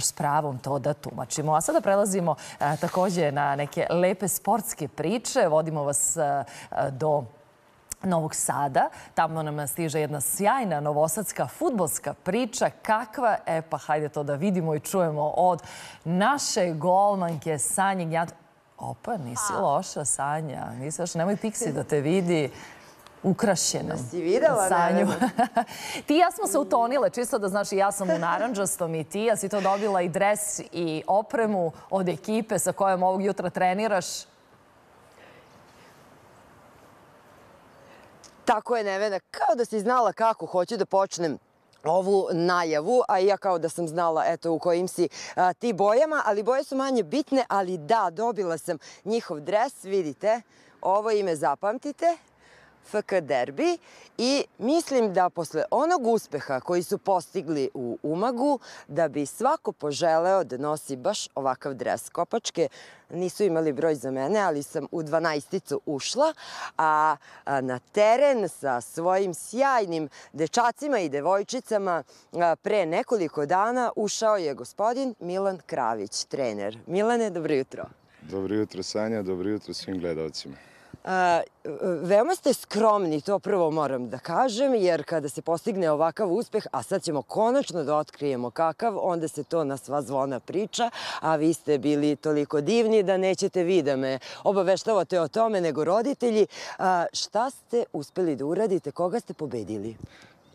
S pravom to da tumačimo. A sada prelazimo takođe na neke lepe sportske priče. Vodimo vas do Novog Sada. Tamo nam stiže jedna sjajna novosadska fudbalska priča. Kakva? Pa hajde to da vidimo i čujemo od naše golmanke Sanje Gnjatović. Opa, nisi loša, Sanja. Nisi loša. Nemoj Piksi da te vidi ukrašenom. Si videla, Sanju. Ti i ja smo se utonile, čisto da znaš, i ja sam u narandžastom i ti. Ja si to dobila i dres i opremu od ekipe sa kojom ovog jutra treniraš. Tako je, Nevena. Kao da si znala kako hoću da počnem ovu najavu, a ja kao da sam znala u kojim si ti bojama, ali boje su manje bitne, ali da, dobila sam njihov dres, vidite, ovo ime zapamtite, FK Derbi, i mislim da posle onog uspeha koji su postigli u Umagu, da bi svako poželeo da nosi baš ovakav dres. Kopačke nisu imali broj za mene, ali sam u 12-icu ušla, a na teren sa svojim sjajnim dečacima i devojčicama pre nekoliko dana ušao je gospodin Milan Kravić, trener. Milane, dobro jutro. Dobro jutro, Sanja, dobro jutro svim gledalcima. Veoma ste skromni, to prvo moram da kažem, jer kada se postigne ovakav uspeh, a sad ćemo konačno da otkrijemo kakav, onda se to na sva zvona priča, a vi ste bili toliko divni da nećete vi da me obaveštavate o tome, nego roditelji. Šta ste uspeli da uradite? Koga ste pobedili?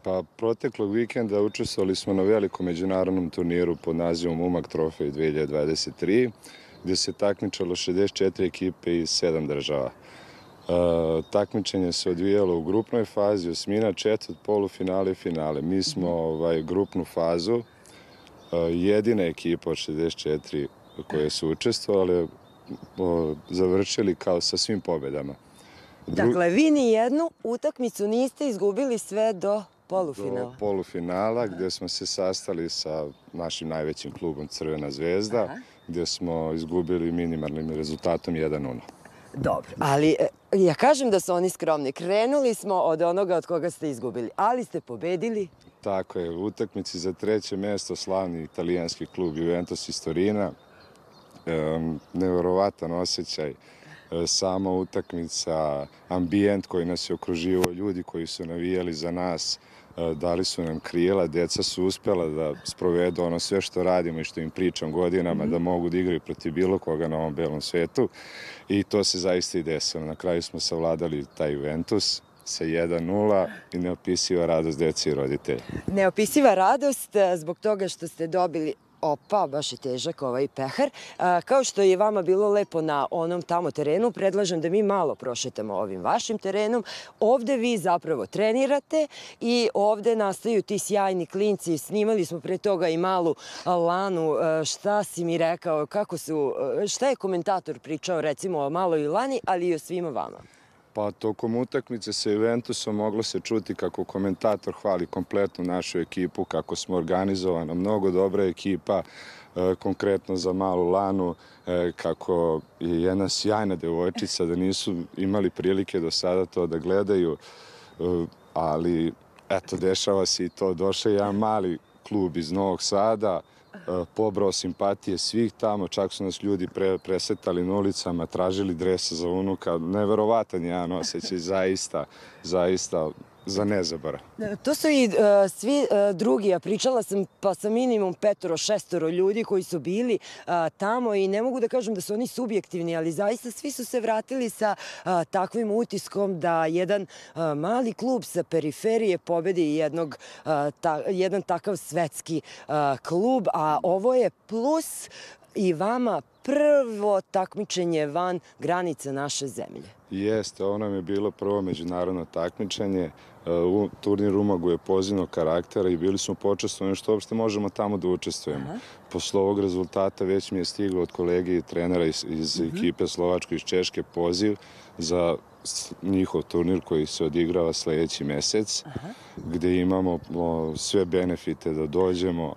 Pa, proteklog vikenda učestvovali smo na velikom međunarodnom turniru pod nazivom Umag Trofej 2023, gde se takmičalo 64 ekipe iz 7 država. Takmičenje se odvijalo u grupnoj fazi, osmina, četvrt, polufinale i finale. Mi smo grupnu fazu, jedina ekipa od 64 koje su učestvovali, završili kao sa svim pobedama. Dakle, vi ni jednu utakmicu niste izgubili sve do polufinala. Do polufinala, gde smo se sastali sa našim najvećim klubom Crvena zvezda, gde smo izgubili minimalnim rezultatom 1-0. Dobro, ali ja kažem da su oni skromni. Krenuli smo od onoga od koga ste izgubili, ali ste pobedili. Tako je, u utakmici za treće mesto slavni italijanski klub Juventus iz Torina. Neverovatan osjećaj, sama utakmica, ambijent koji nas je okruživao, ljudi koji su navijali za nas, dali su nam krila, deca su uspjela da sprovedu ono sve što radimo i što im pričam godinama, da mogu da igraju protiv bilo koga na ovom belom svetu, i to se zaista i desilo. Na kraju smo savladali taj Juventus sa 1-0 i neopisiva radost dece i roditelja. Neopisiva radost zbog toga što ste dobili, opa, baš je težak ovaj pehar. Kao što je vama bilo lepo na onom tamo terenu, predlažem da mi malo prošetamo ovim vašim terenom. Ovde vi zapravo trenirate i ovde nastaju ti sjajni klinci. Snimali smo pre toga i malu Lanu. Šta si mi rekao, šta je komentator pričao recimo o maloj Lani, ali i o svima vama? Pa, tokom utakmice sa Juventusom moglo se čuti kako komentator hvali kompletnu našu ekipu, kako smo organizovana, mnogo dobra ekipa, konkretno za malu Lanu, kako je jedna sjajna devojčica, da nisu imali prilike do sada to da gledaju, ali eto, dešava se i to. Došao je jedan mali klub iz Novog Sada, pobrao simpatije svih tamo, čak su nas ljudi presretali na ulicama, tražili drese za unuka. Neverovatan jedan osjećaj, zaista za nezabora. To su i svi drugi, a pričala sam pa sa minimum 5-6 ljudi koji su bili tamo i ne mogu da kažem da su oni subjektivni, ali zaista svi su se vratili sa takvim utiskom da jedan mali klub sa periferije pobedi jedan takav svetski klub, a ovo je plus i vama prvo takmičenje van granica naše zemlje. Jeste, ovo nam je bilo prvo međunarodno takmičenje. Turnir Umagu je pozivnog karaktera i bili smo počastvovani što uopšte možemo tamo da učestvujemo. Posle ovog rezultata već mi je stiglo od kolege i trenera iz ekipe Slovačke iz Češke poziv za njihov turnir koji se odigrava sledeći mesec, gde imamo sve benefite da dođemo,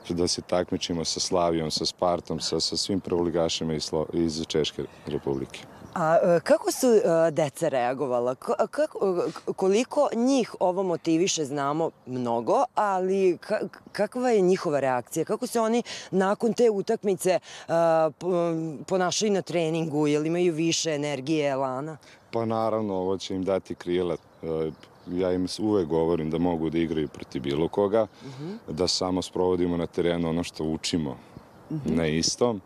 da se takmičimo sa Slavijom, sa Spartom, sa svim prvoligašima iz Češke Republike. A kako su deca reagovala? Koliko njih ovo motiviše, znamo mnogo, ali kakva je njihova reakcija? Kako se oni nakon te utakmice ponašaju na treningu? Jel imaju više energije, elana? Pa naravno, ovo će im dati krila. Ja im uvek govorim da mogu da igraju protiv bilo koga, da samo sprovodimo na terenu ono što učimo na istom.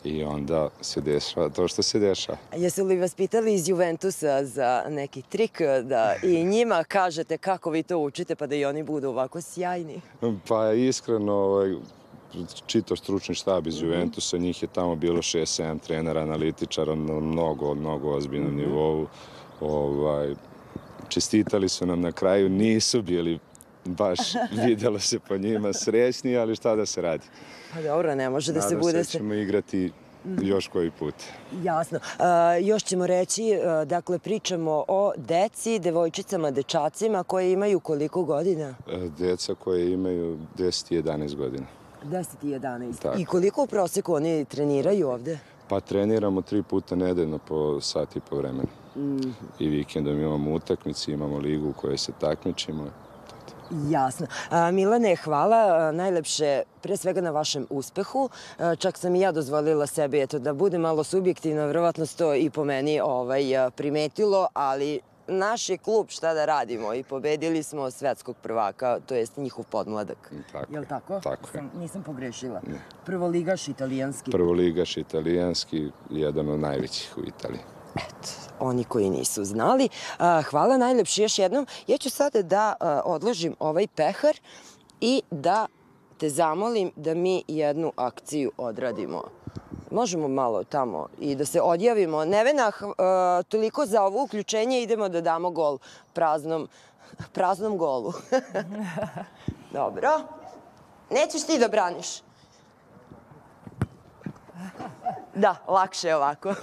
I onda se dešava to što se dešava. Jesu li vas pitali iz Juventusa za neki trik da i njima kažete kako vi to učite pa da i oni budu ovako sjajni? Pa iskreno, čitav stručni štab iz Juventusa, njih je tamo bilo 6-7 trenera, analitičara na mnogo ozbiljnom nivou. Čestitali su nam na kraju, nisu bili baš, vidjelo se po njima, srećni, ali šta da se radi. Pa dobro, ne može da se bude... Nadam se ćemo igrati još koji put. Jasno. Još ćemo reći, dakle, pričamo o deci, devojčicama, dečacima koji imaju koliko godina? Deca koje imaju 10 i 11 godina. 10 i 11. Tako. I koliko u proseku oni treniraju ovde? Pa treniramo 3 puta nedeljno po sat i po vremena. I vikendom imamo utakmice, imamo ligu u kojoj se takmičimo. Jasno. Milane, hvala najlepše pre svega na vašem uspehu. Čak sam i ja dozvolila sebi da bude malo subjektivna, verovatno se to i po meni primetilo, ali naš je klub, šta da radimo, i pobedili smo svetskog prvaka, to jest njihov podmladak. Je li tako? Tako je. Nisam pogrešila. Prvoligaš italijanski. Prvoligaš italijanski, jedan od najvećih u Italiji. Eto, oni koji nisu znali. Hvala najlepše još jednom. Ja ću sada da odložim ovaj pehar i da te zamolim da mi jednu akciju odradimo. Možemo malo tamo i da se odjavimo. Nevena, toliko za ovo uključenje, idemo da damo gol praznom golu. Dobro. Nećeš ti da braniš? Da, lakše je ovako.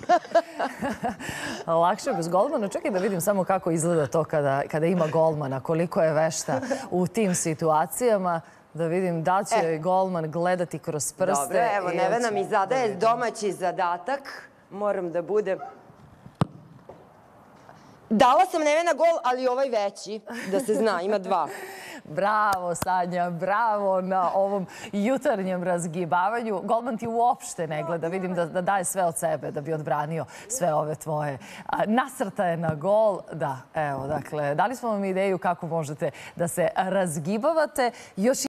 Lakše je bez golmana. Čekaj da vidim samo kako izgleda to kada ima golmana, koliko je vešta u tim situacijama. Da vidim da će golman gledati kroz prste. Dobro, evo, Nevena mi zadaje domaći zadatak. Moram da budem... Dala sam Nevena gol, ali ovaj veći, da se zna, ima 2. Bravo, Sanja, bravo na ovom jutarnjem razgibavanju. Golman ti uopšte ne gleda. Vidim da daje sve od sebe da bi odbranio sve ove tvoje nasrtaje na gol. Da, evo, dakle, dali smo vam ideju kako možete da se razgibavate. Još